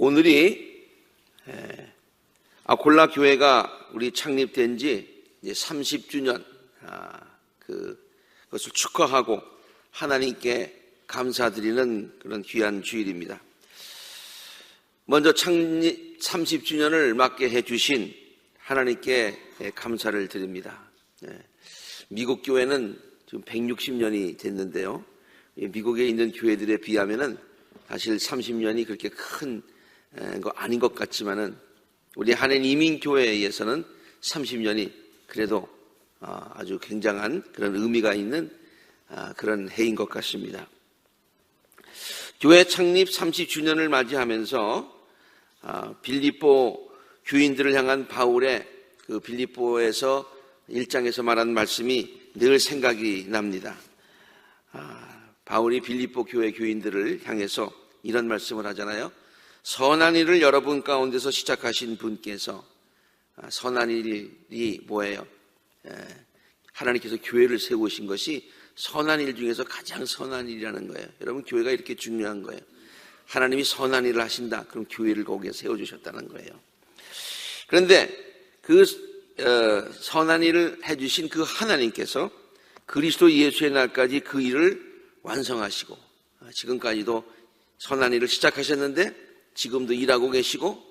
오늘이 아콜라 교회가 우리 창립된 지 이제 30주년 그것을 축하하고 하나님께 감사드리는 그런 귀한 주일입니다. 먼저 창립 30주년을 맞게 해주신 하나님께 감사를 드립니다. 미국 교회는 지금 160년이 됐는데요. 미국에 있는 교회들에 비하면은 사실 30년이 그렇게 큰 거 아닌 것 같지만은 우리 한인 이민 교회에서는 30년이 그래도 아주 굉장한 그런 의미가 있는 그런 해인 것 같습니다. 교회 창립 30주년을 맞이하면서 빌립보 교인들을 향한 바울의 그 빌립보에서 1장에서 말한 말씀이 늘 생각이 납니다. 바울이 빌립보 교회 교인들을 향해서 이런 말씀을 하잖아요. 선한 일을 여러분 가운데서 시작하신 분께서, 선한 일이 뭐예요? 하나님께서 교회를 세우신 것이 선한 일 중에서 가장 선한 일이라는 거예요. 여러분, 교회가 이렇게 중요한 거예요. 하나님이 선한 일을 하신다. 그럼 교회를 거기에 세워주셨다는 거예요. 그런데 그 선한 일을 해주신 그 하나님께서 그리스도 예수의 날까지 그 일을 완성하시고 지금까지도 선한 일을 시작하셨는데 지금도 일하고 계시고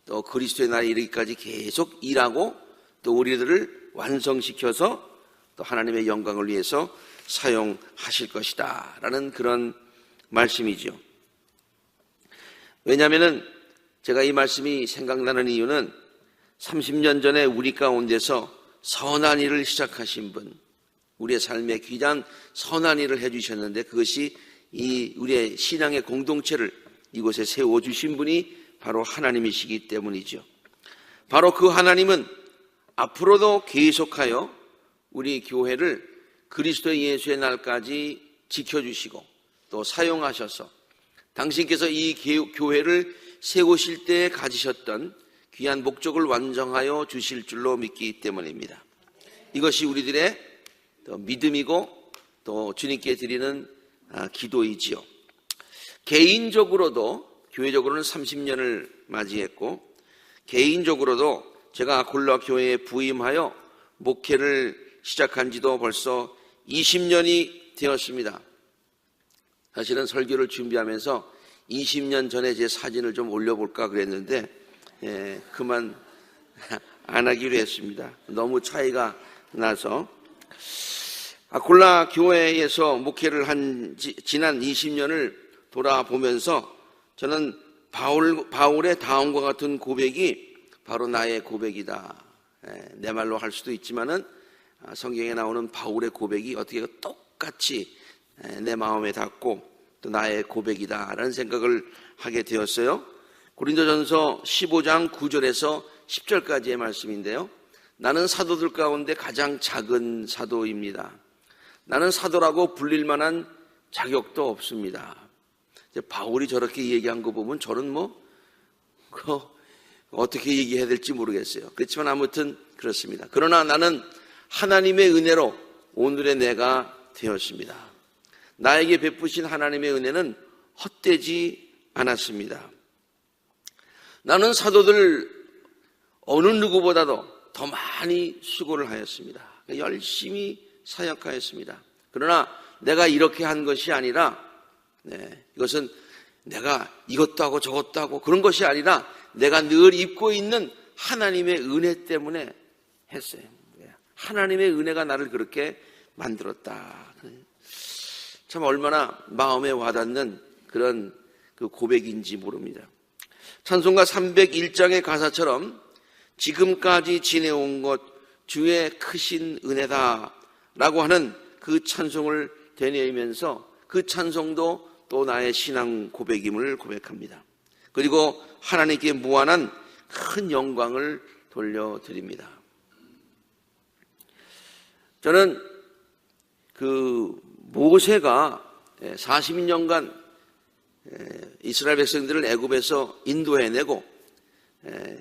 또 그리스도의 날에 이르기까지 계속 일하고 또 우리들을 완성시켜서 또 하나님의 영광을 위해서 사용하실 것이다 라는 그런 말씀이죠. 왜냐하면 제가 이 말씀이 생각나는 이유는 30년 전에 우리 가운데서 선한 일을 시작하신 분, 우리의 삶에 귀한 선한 일을 해주셨는데 그것이 우리의 신앙의 공동체를 이곳에 세워주신 분이 바로 하나님이시기 때문이죠. 바로 그 하나님은 앞으로도 계속하여 우리 교회를 그리스도 예수의 날까지 지켜주시고 또 사용하셔서 당신께서 이 교회를 세우실 때 가지셨던 귀한 목적을 완성하여 주실 줄로 믿기 때문입니다. 이것이 우리들의 믿음이고 또 주님께 드리는 기도이지요. 개인적으로도 교회적으로는 30년을 맞이했고 개인적으로도 제가 아콜라 교회에 부임하여 목회를 시작한 지도 벌써 20년이 되었습니다. 사실은 설교를 준비하면서 20년 전에 제 사진을 좀 올려볼까 그랬는데 그만 안 하기로 했습니다. 너무 차이가 나서. 아콜라 교회에서 목회를 한 지난 20년을 돌아보면서 저는 바울의 다음과 같은 고백이 바로 나의 고백이다. 내 말로 할 수도 있지만은 성경에 나오는 바울의 고백이 어떻게 똑같이 내 마음에 닿고 또 나의 고백이다라는 생각을 하게 되었어요. 고린도전서 15장 9절에서 10절까지의 말씀인데요. 나는 사도들 가운데 가장 작은 사도입니다. 나는 사도라고 불릴 만한 자격도 없습니다. 바울이 저렇게 얘기한 거 보면 저는 어떻게 얘기해야 될지 모르겠어요. 그렇지만 아무튼 그렇습니다. 그러나 나는 하나님의 은혜로 오늘의 내가 되었습니다. 나에게 베푸신 하나님의 은혜는 헛되지 않았습니다. 나는 사도들 어느 누구보다도 더 많이 수고를 하였습니다. 열심히 사역하였습니다. 그러나 내가 이렇게 한 것이 아니라 이것은 내가 이것도 하고 저것도 하고 그런 것이 아니라 내가 늘 입고 있는 하나님의 은혜 때문에 했어요. 하나님의 은혜가 나를 그렇게 만들었다. 참 얼마나 마음에 와닿는 그런 그 고백인지 모릅니다. 찬송가 301장의 가사처럼 지금까지 지내온 것 주의 크신 은혜다 라고 하는 그 찬송을 되뇌이면서 그 찬송도 또 나의 신앙 고백임을 고백합니다. 그리고 하나님께 무한한 큰 영광을 돌려드립니다. 저는 그 모세가 40년간 이스라엘 백성들을 애굽에서 인도해내고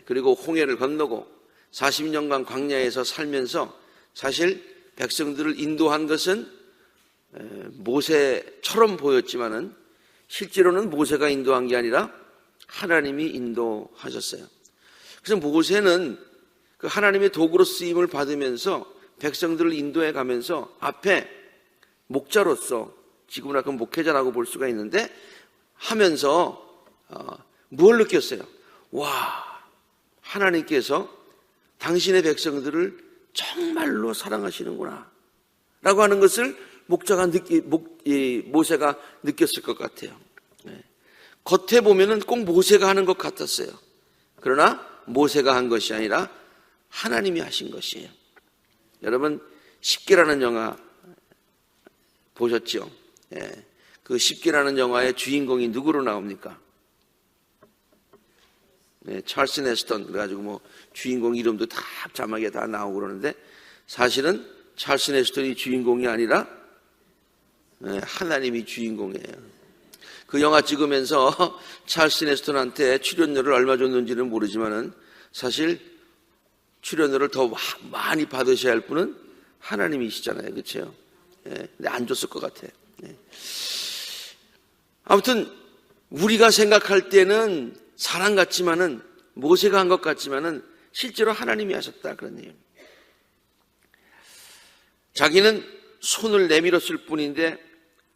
그리고 홍해를 건너고 40년간 광야에서 살면서 사실 백성들을 인도한 것은 모세처럼 보였지만은 실제로는 모세가 인도한 게 아니라 하나님이 인도하셨어요. 그래서 모세는 그 하나님의 도구로 쓰임을 받으면서 백성들을 인도해 가면서 앞에 목자로서, 지금은 아까 목회자라고 볼 수가 있는데, 하면서 뭘 느꼈어요? 와, 하나님께서 당신의 백성들을 정말로 사랑하시는구나 라고 하는 것을 모세가 느꼈을 것 같아요. 겉에 보면은 꼭 모세가 하는 것 같았어요. 그러나 모세가 한 것이 아니라 하나님이 하신 것이에요. 여러분, 10개라는 영화 보셨죠? 그 10개라는 영화의 주인공이 누구로 나옵니까? 찰스 네스턴. 그래가지고 뭐 주인공 이름도 다 자막에 다 나오고 그러는데, 사실은 찰스 네스턴이 주인공이 아니라 하나님이 주인공이에요. 그 영화 찍으면서 찰스 네스턴한테 출연료를 얼마 줬는지는 모르지만은 사실 출연료를 더 많이 받으셔야 할 분은 하나님이시잖아요. 그렇죠? 근데 안 줬을 것 같아요. 아무튼 우리가 생각할 때는 사랑 같지만은, 모세가 한 것 같지만은 실제로 하나님이 하셨다, 그런 얘기예요. 자기는 손을 내밀었을 뿐인데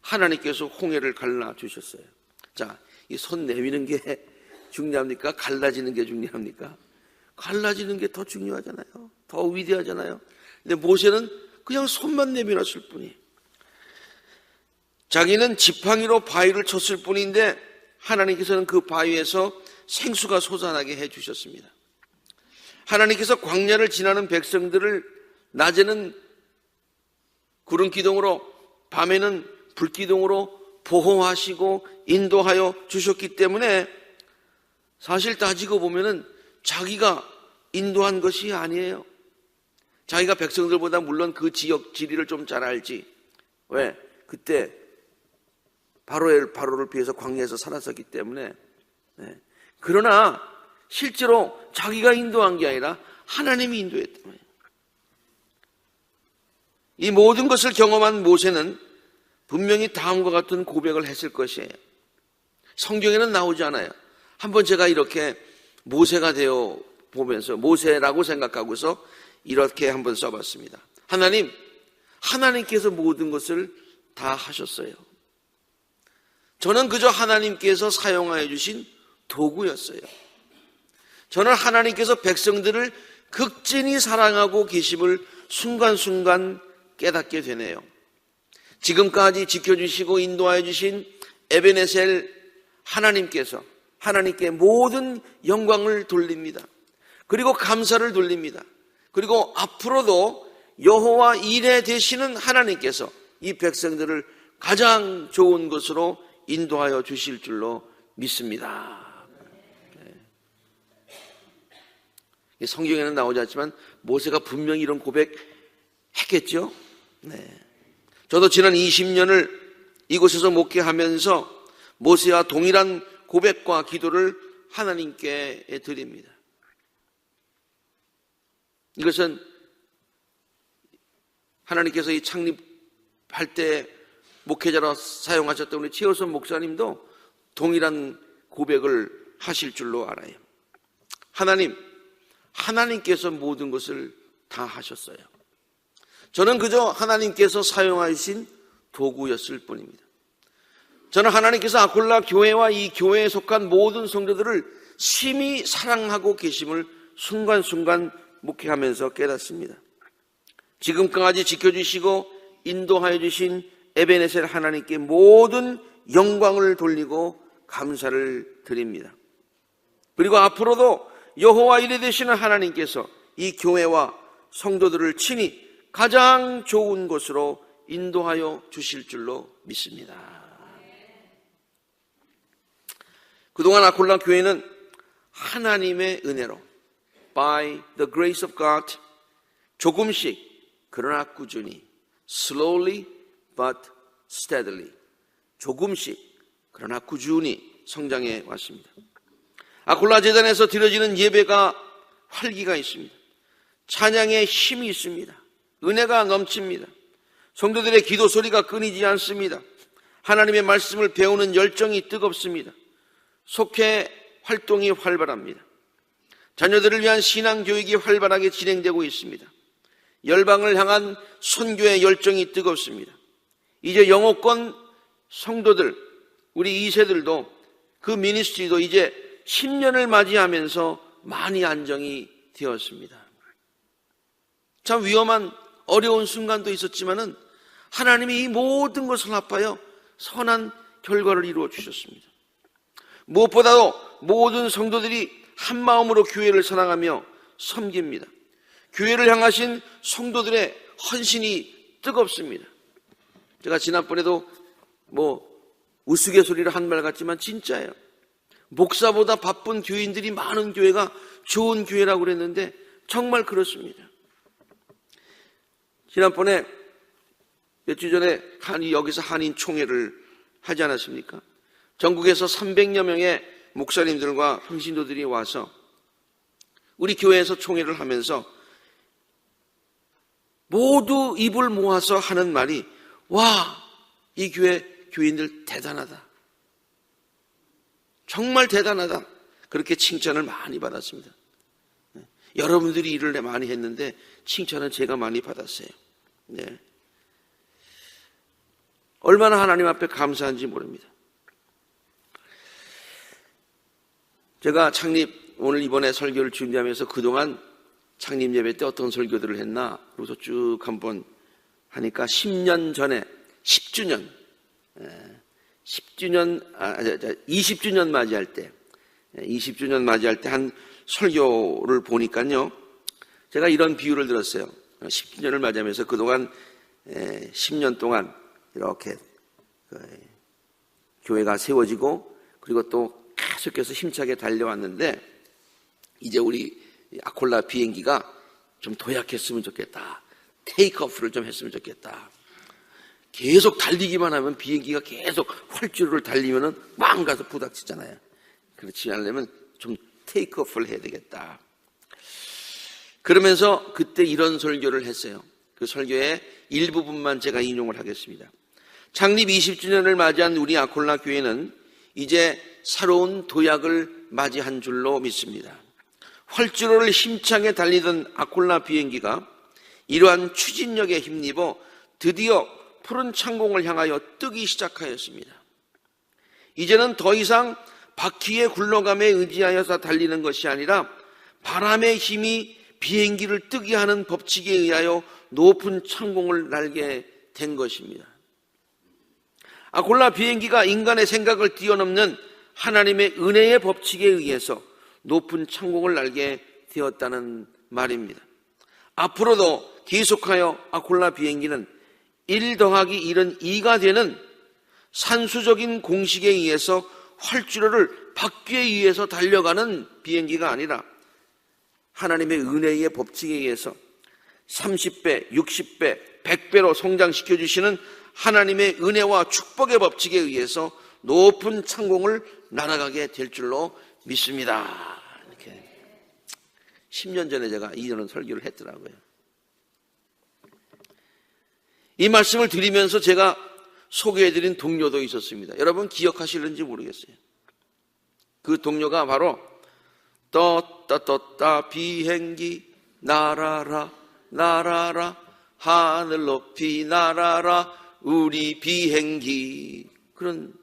하나님께서 홍해를 갈라주셨어요. 자, 이 손 내미는 게 중요합니까? 갈라지는 게 중요합니까? 갈라지는 게 더 중요하잖아요. 더 위대하잖아요. 근데 모세는 그냥 손만 내밀었을 뿐이에요. 자기는 지팡이로 바위를 쳤을 뿐인데 하나님께서는 그 바위에서 생수가 솟아나게 해주셨습니다. 하나님께서 광야를 지나는 백성들을 낮에는 구름 기둥으로, 밤에는 불 기둥으로 보호하시고 인도하여 주셨기 때문에 사실 따지고 보면은 자기가 인도한 것이 아니에요. 자기가 백성들보다 물론 그 지역 지리를 좀 잘 알지. 왜? 그때 바로를 피해서 광야에서 살았었기 때문에. 그러나 실제로 자기가 인도한 게 아니라 하나님이 인도했단 말이에요. 이 모든 것을 경험한 모세는 분명히 다음과 같은 고백을 했을 것이에요. 성경에는 나오지 않아요. 한번 제가 이렇게 모세가 되어 보면서 모세라고 생각하고서 이렇게 한번 써봤습니다. 하나님께서 모든 것을 다 하셨어요. 저는 그저 하나님께서 사용하여 주신 도구였어요. 저는 하나님께서 백성들을 극진히 사랑하고 계심을 순간순간 깨닫게 되네요. 지금까지 지켜주시고 인도하여 주신 에베네셀 하나님께서 하나님께 모든 영광을 돌립니다. 그리고 감사를 돌립니다. 그리고 앞으로도 여호와 이레 되시는 하나님께서 이 백성들을 가장 좋은 것으로 인도하여 주실 줄로 믿습니다. 성경에는 나오지 않지만 모세가 분명히 이런 고백했겠죠. 저도 지난 20년을 이곳에서 목회하면서 모세와 동일한 고백과 기도를 하나님께 드립니다. 이것은 하나님께서 이 창립할 때 목회자로 사용하셨던 우리 최호선 목사님도 동일한 고백을 하실 줄로 알아요. 하나님께서 모든 것을 다 하셨어요. 저는 그저 하나님께서 사용하신 도구였을 뿐입니다. 저는 하나님께서 아콜라 교회와 이 교회에 속한 모든 성도들을 심히 사랑하고 계심을 순간순간 목회하면서 깨닫습니다. 지금까지 지켜주시고 인도하여 주신 에베네셀 하나님께 모든 영광을 돌리고 감사를 드립니다. 그리고 앞으로도 여호와 이레 되시는 하나님께서 이 교회와 성도들을 친히 가장 좋은 곳으로 인도하여 주실 줄로 믿습니다. 그동안 아콜라 교회는 하나님의 은혜로 by the grace of God 조금씩 그러나 꾸준히 slowly but steadily 조금씩 그러나 꾸준히 성장해 왔습니다. 아콜라 제단에서 드려지는 예배가 활기가 있습니다. 찬양에 힘이 있습니다. 은혜가 넘칩니다. 성도들의 기도 소리가 끊이지 않습니다. 하나님의 말씀을 배우는 열정이 뜨겁습니다. 속회 활동이 활발합니다. 자녀들을 위한 신앙교육이 활발하게 진행되고 있습니다. 열방을 향한 선교의 열정이 뜨겁습니다. 이제 영어권 성도들, 우리 2세들도 그 미니스트리도 이제 10년을 맞이하면서 많이 안정이 되었습니다. 참 위험한 어려운 순간도 있었지만은 하나님이 이 모든 것을 합하여 선한 결과를 이루어 주셨습니다. 무엇보다도 모든 성도들이 한 마음으로 교회를 사랑하며 섬깁니다. 교회를 향하신 성도들의 헌신이 뜨겁습니다. 제가 지난번에도 우스갯소리를 한 말 같지만 진짜예요. 목사보다 바쁜 교인들이 많은 교회가 좋은 교회라고 그랬는데 정말 그렇습니다. 지난번에 몇 주 전에 여기서 한인 총회를 하지 않았습니까? 전국에서 300여 명의 목사님들과 평신도들이 와서 우리 교회에서 총회를 하면서 모두 입을 모아서 하는 말이, 와, 이 교회 교인들 대단하다. 정말 대단하다. 그렇게 칭찬을 많이 받았습니다. 여러분들이 일을 많이 했는데 칭찬은 제가 많이 받았어요. 네. 얼마나 하나님 앞에 감사한지 모릅니다. 제가 오늘 이번에 설교를 준비하면서 그동안 창립 예배 때 어떤 설교들을 했나 그래서 쭉 한번 하니까 10년 전에 20주년 맞이할 때 20주년 맞이할 때 한 설교를 보니까요, 제가 이런 비유를 들었어요. 10주년을 맞이하면서 그동안 10년 동안 이렇게 교회가 세워지고 그리고 또 계속해서 힘차게 달려왔는데 이제 우리 아콜라 비행기가 좀 도약했으면 좋겠다. 테이크오프를 좀 했으면 좋겠다. 계속 달리기만 하면 비행기가 계속 활주로를 달리면은 빵 가서 부닥치잖아요. 그렇지 않으려면 좀 테이크오프를 해야 되겠다. 그러면서 그때 이런 설교를 했어요. 그 설교의 일부분만 제가 인용을 하겠습니다. 창립 20주년을 맞이한 우리 아콜라 교회는 이제 새로운 도약을 맞이한 줄로 믿습니다. 활주로를 힘차게 달리던 아콜라 비행기가 이러한 추진력에 힘입어 드디어 푸른 창공을 향하여 뜨기 시작하였습니다. 이제는 더 이상 바퀴의 굴러감에 의지하여서 달리는 것이 아니라 바람의 힘이 비행기를 뜨게 하는 법칙에 의하여 높은 창공을 날게 된 것입니다. 아콜라 비행기가 인간의 생각을 뛰어넘는 하나님의 은혜의 법칙에 의해서 높은 창공을 날게 되었다는 말입니다. 앞으로도 계속하여 아콜라 비행기는 1 더하기 1은 2가 되는 산수적인 공식에 의해서 활주로를 바퀴에 의해서 달려가는 비행기가 아니라 하나님의 은혜의 법칙에 의해서 30배, 60배, 100배로 성장시켜 주시는 하나님의 은혜와 축복의 법칙에 의해서 높은 창공을 날아가게 될 줄로 믿습니다. 이렇게 10년 전에 제가 이런 설교를 했더라고요. 이 말씀을 드리면서 제가 소개해드린 동료도 있었습니다. 여러분 기억하실는지 모르겠어요. 그 동료가 바로 떴다 비행기 날아라 날아라 하늘 높이 날아라 우리 비행기, 그런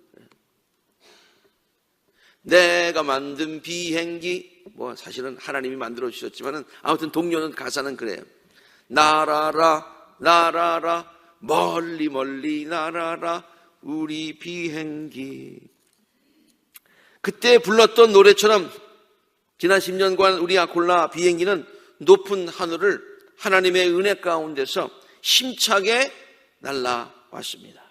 내가 만든 비행기, 사실은 하나님이 만들어 주셨지만은 아무튼 동료는 가사는 그래요. 날아라 날아라 멀리 멀리 날아라 우리 비행기. 그때 불렀던 노래처럼 지난 10년간 우리 아콜라 비행기는 높은 하늘을 하나님의 은혜 가운데서 힘차게 날아왔습니다.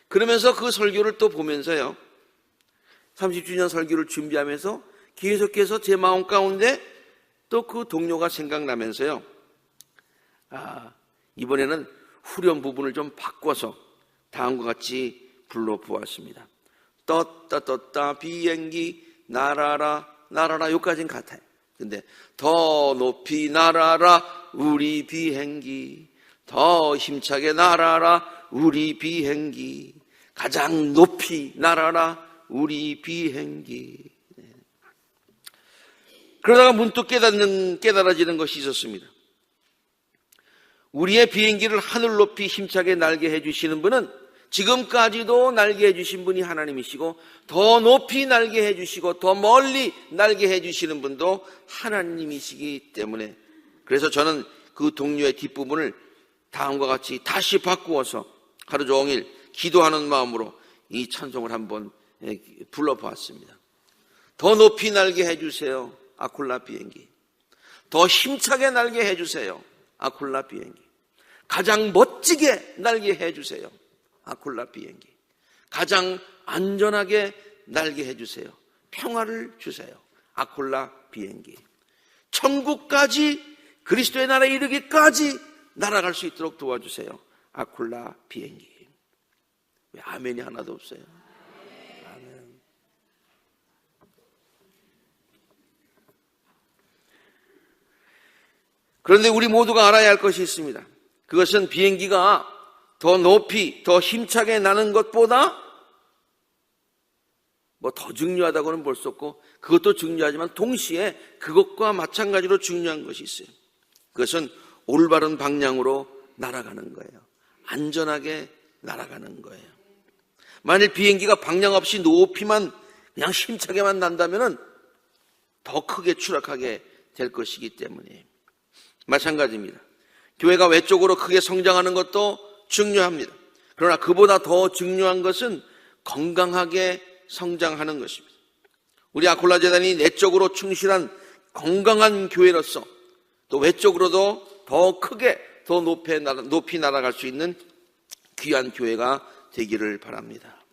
그러면서 그 설교를 또 보면서요, 30주년 설교를 준비하면서 계속해서 제 마음 가운데 또 그 동료가 생각나면서요, 이번에는 후렴 부분을 좀 바꿔서 다음과 같이 불러보았습니다. 떴다 비행기 날아라 날아라, 여기까지는 같아요. 근데 더 높이 날아라 우리 비행기, 더 힘차게 날아라 우리 비행기, 가장 높이 날아라 우리 비행기. 그러다가 문득 깨달아지는 것이 있었습니다. 우리의 비행기를 하늘 높이 힘차게 날게 해주시는 분은 지금까지도 날게 해주신 분이 하나님이시고, 더 높이 날게 해주시고 더 멀리 날게 해주시는 분도 하나님이시기 때문에, 그래서 저는 그 동료의 뒷부분을 다음과 같이 다시 바꾸어서 하루 종일 기도하는 마음으로 이 찬송을 한번 불러보았습니다. 더 높이 날게 해주세요, 아쿨라 비행기. 더 힘차게 날게 해주세요, 아쿨라 비행기. 가장 멋지게 날게 해주세요, 아쿨라 비행기. 가장 안전하게 날게 해주세요, 평화를 주세요, 아쿨라 비행기. 천국까지, 그리스도의 나라에 이르기까지 날아갈 수 있도록 도와주세요, 아쿨라 비행기. 왜 아멘이 하나도 없어요? 아멘. 그런데 우리 모두가 알아야 할 것이 있습니다. 그것은 비행기가 더 높이, 더 힘차게 나는 것보다 뭐 더 중요하다고는 볼 수 없고, 그것도 중요하지만 동시에 그것과 마찬가지로 중요한 것이 있어요. 그것은 올바른 방향으로 날아가는 거예요. 안전하게 날아가는 거예요. 만일 비행기가 방향 없이 높이만 그냥 힘차게만 난다면 더 크게 추락하게 될 것이기 때문에 마찬가지입니다. 교회가 외적으로 크게 성장하는 것도 중요합니다. 그러나 그보다 더 중요한 것은 건강하게 성장하는 것입니다. 우리 아콜라 재단이 내적으로 충실한 건강한 교회로서 또 외적으로도 더 크게 더 높이 날아갈 수 있는 귀한 교회가 되기를 바랍니다.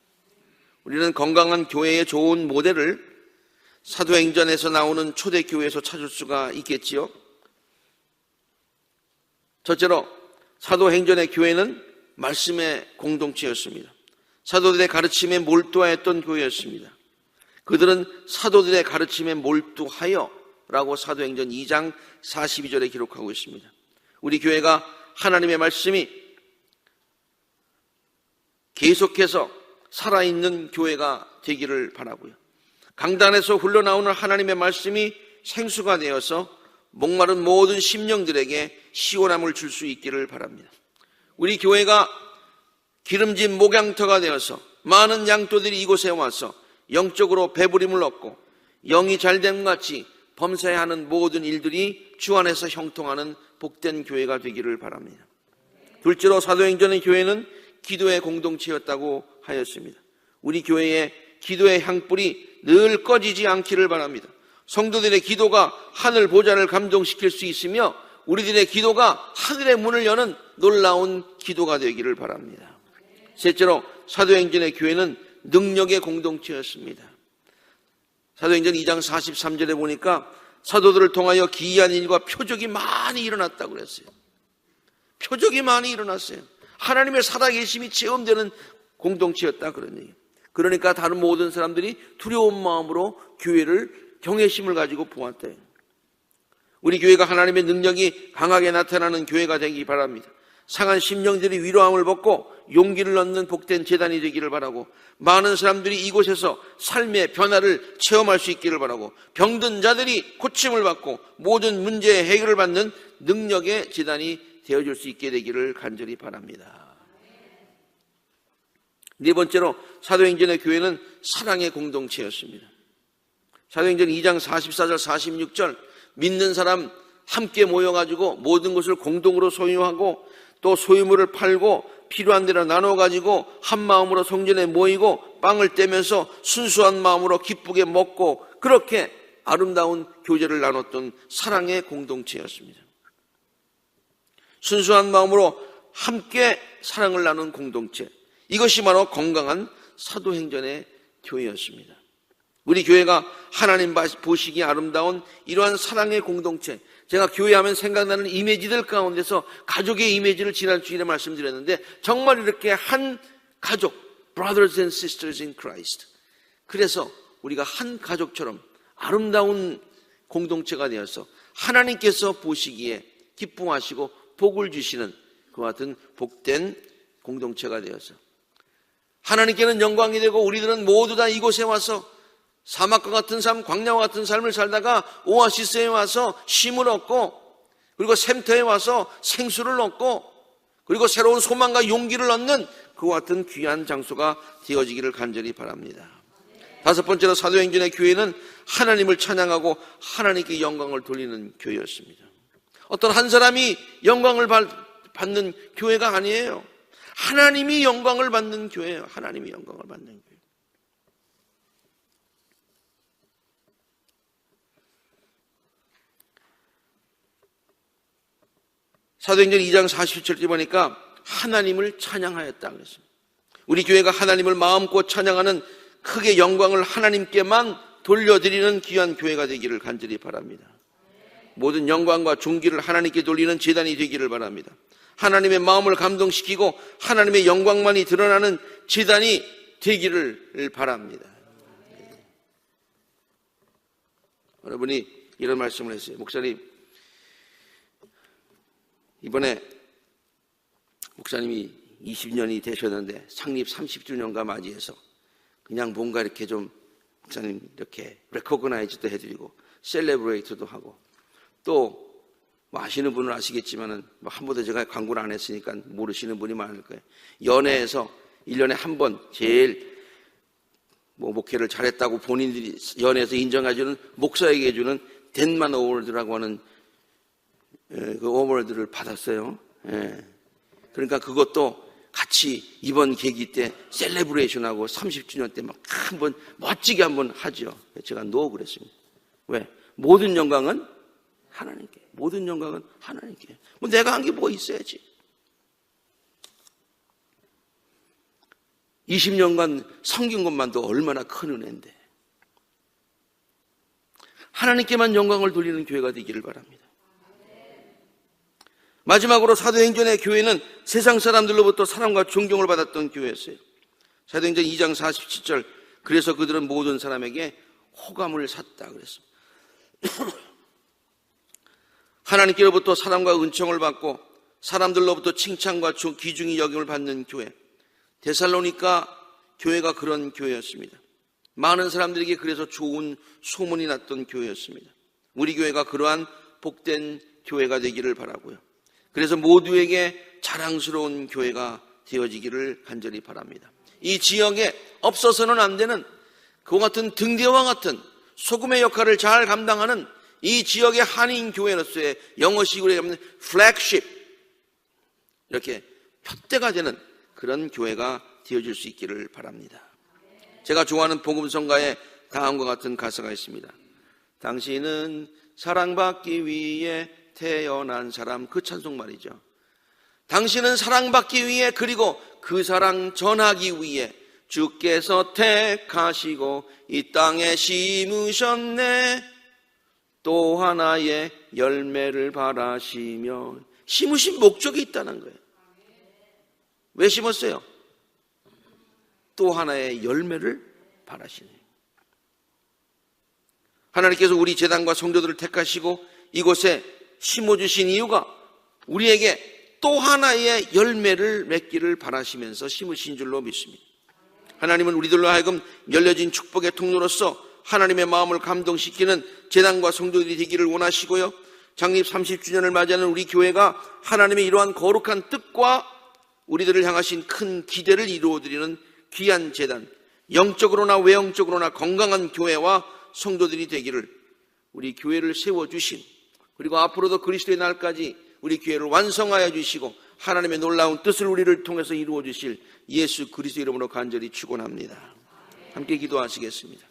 우리는 건강한 교회의 좋은 모델을 사도행전에서 나오는 초대교회에서 찾을 수가 있겠지요. 첫째로 사도행전의 교회는 말씀의 공동체였습니다. 사도들의 가르침에 몰두하였던 교회였습니다. 그들은 사도들의 가르침에 몰두하여 라고 사도행전 2장 42절에 기록하고 있습니다. 우리 교회가 하나님의 말씀이 계속해서 살아있는 교회가 되기를 바라고요. 강단에서 흘러나오는 하나님의 말씀이 생수가 되어서 목마른 모든 심령들에게 시원함을 줄 수 있기를 바랍니다. 우리 교회가 기름진 목양터가 되어서 많은 양떼들이 이곳에 와서 영적으로 배부림을 얻고 영이 잘됨 같이 범사하는 모든 일들이 주 안에서 형통하는 복된 교회가 되기를 바랍니다. 둘째로 사도행전의 교회는 기도의 공동체였다고 하였습니다. 우리 교회의 기도의 향불이 늘 꺼지지 않기를 바랍니다. 성도들의 기도가 하늘 보좌를 감동시킬 수 있으며 우리들의 기도가 하늘의 문을 여는 놀라운 기도가 되기를 바랍니다. 셋째로 사도행전의 교회는 능력의 공동체였습니다. 사도행전 2장 43절에 보니까 사도들을 통하여 기이한 일과 표적이 많이 일어났다고 그랬어요. 표적이 많이 일어났어요. 하나님의 살아계심이 체험되는 공동체였다, 그런 얘기예요. 그러니까 다른 모든 사람들이 두려운 마음으로 교회를 경외심을 가지고 보았대요. 우리 교회가 하나님의 능력이 강하게 나타나는 교회가 되기 바랍니다. 상한 심령들이 위로함을 받고 용기를 얻는 복된 재단이 되기를 바라고, 많은 사람들이 이곳에서 삶의 변화를 체험할 수 있기를 바라고, 병든 자들이 고침을 받고 모든 문제의 해결을 받는 능력의 재단이 되어줄 수 있게 되기를 간절히 바랍니다. 네 번째로 사도행전의 교회는 사랑의 공동체였습니다. 사도행전 2장 44절 46절 믿는 사람 함께 모여가지고 모든 것을 공동으로 소유하고 또 소유물을 팔고 필요한 대로 나눠가지고 한 마음으로 성전에 모이고 빵을 떼면서 순수한 마음으로 기쁘게 먹고 그렇게 아름다운 교제를 나눴던 사랑의 공동체였습니다. 순수한 마음으로 함께 사랑을 나눈 공동체, 이것이 바로 건강한 사도행전의 교회였습니다. 우리 교회가 하나님 보시기에 아름다운 이러한 사랑의 공동체, 제가 교회하면 생각나는 이미지들 가운데서 가족의 이미지를 지난 주일에 말씀드렸는데, 정말 이렇게 한 가족, brothers and sisters in Christ, 그래서 우리가 한 가족처럼 아름다운 공동체가 되어서 하나님께서 보시기에 기뻐하시고 복을 주시는 그와 같은 복된 공동체가 되어서 하나님께는 영광이 되고 우리들은 모두 다 이곳에 와서 사막과 같은 삶, 광야와 같은 삶을 살다가 오아시스에 와서 쉼을 얻고, 그리고 샘터에 와서 생수를 얻고, 그리고 새로운 소망과 용기를 얻는 그와 같은 귀한 장소가 되어지기를 간절히 바랍니다. 다섯 번째로 사도행전의 교회는 하나님을 찬양하고 하나님께 영광을 돌리는 교회였습니다. 어떤 한 사람이 영광을 받는 교회가 아니에요. 하나님이 영광을 받는 교회예요. 하나님이 영광을 받는 교회. 사도행전 2장 47절 보니까 하나님을 찬양하였다 그랬습니다. 우리 교회가 하나님을 마음껏 찬양하는, 크게 영광을 하나님께만 돌려드리는 귀한 교회가 되기를 간절히 바랍니다. 모든 영광과 존귀를 하나님께 돌리는 제단이 되기를 바랍니다. 하나님의 마음을 감동시키고 하나님의 영광만이 드러나는 제단이 되기를 바랍니다. 여러분이 이런 말씀을 했어요. 목사님, 이번에 목사님이 20년이 되셨는데 상립 30주년과 맞이해서 그냥 뭔가 이렇게 좀 목사님 이렇게 레코그나이즈도 해드리고 셀레브레이트도 하고, 또 뭐 아시는 분은 아시겠지만은 뭐 한 번도 제가 광고를 안 했으니까 모르시는 분이 많을 거예요. 연회에서 1년에 한 번 제일 뭐 목회를 잘했다고 본인들이 연회에서 인정해주는, 목사에게 해주는 덴만 어워드라고 하는 그 어워드를 받았어요. 그러니까 그것도 같이 이번 계기 때 셀레브레이션하고 30주년 때 막 한번 멋지게 한번 하죠. 제가 노 그랬습니다. 왜? 모든 영광은 하나님께. 모든 영광은 하나님께. 뭐 내가 한 게 뭐 있어야지. 20년간 섬긴 것만도 얼마나 큰 은혜인데. 하나님께만 영광을 돌리는 교회가 되기를 바랍니다. 마지막으로 사도행전의 교회는 세상 사람들로부터 사랑과 존경을 받았던 교회였어요. 사도행전 2장 47절, 그래서 그들은 모든 사람에게 호감을 샀다 그랬습니다. 하나님께로부터 사랑과 은총을 받고 사람들로부터 칭찬과 귀중히 여김을 받는 교회, 데살로니가 교회가 그런 교회였습니다. 많은 사람들에게 그래서 좋은 소문이 났던 교회였습니다. 우리 교회가 그러한 복된 교회가 되기를 바라고요. 그래서 모두에게 자랑스러운 교회가 되어지기를 간절히 바랍니다. 이 지역에 없어서는 안 되는 그와 같은 등대와 같은 소금의 역할을 잘 감당하는 이 지역의 한인 교회로서의 영어식으로 얘기하면 플래그십, 이렇게 표대가 되는 그런 교회가 되어질 수 있기를 바랍니다. 제가 좋아하는 복음성가에 다음과 같은 가사가 있습니다. 당신은 사랑받기 위해 태어난 사람, 그 찬송 말이죠. 당신은 사랑받기 위해, 그리고 그 사랑 전하기 위해 주께서 택하시고 이 땅에 심으셨네. 또 하나의 열매를 바라시며. 심으신 목적이 있다는 거예요. 왜 심었어요? 또 하나의 열매를 바라시네. 하나님께서 우리 제단과 성도들을 택하시고 이곳에 심어주신 이유가 우리에게 또 하나의 열매를 맺기를 바라시면서 심으신 줄로 믿습니다. 하나님은 우리들로 하여금 열려진 축복의 통로로서 하나님의 마음을 감동시키는 제단과 성도들이 되기를 원하시고요, 창립 30주년을 맞이하는 우리 교회가 하나님의 이러한 거룩한 뜻과 우리들을 향하신 큰 기대를 이루어드리는 귀한 제단, 영적으로나 외형적으로나 건강한 교회와 성도들이 되기를, 우리 교회를 세워주신, 그리고 앞으로도 그리스도의 날까지 우리 교회를 완성하여 주시고 하나님의 놀라운 뜻을 우리를 통해서 이루어 주실 예수 그리스도 이름으로 간절히 축원합니다. 함께 기도하시겠습니다.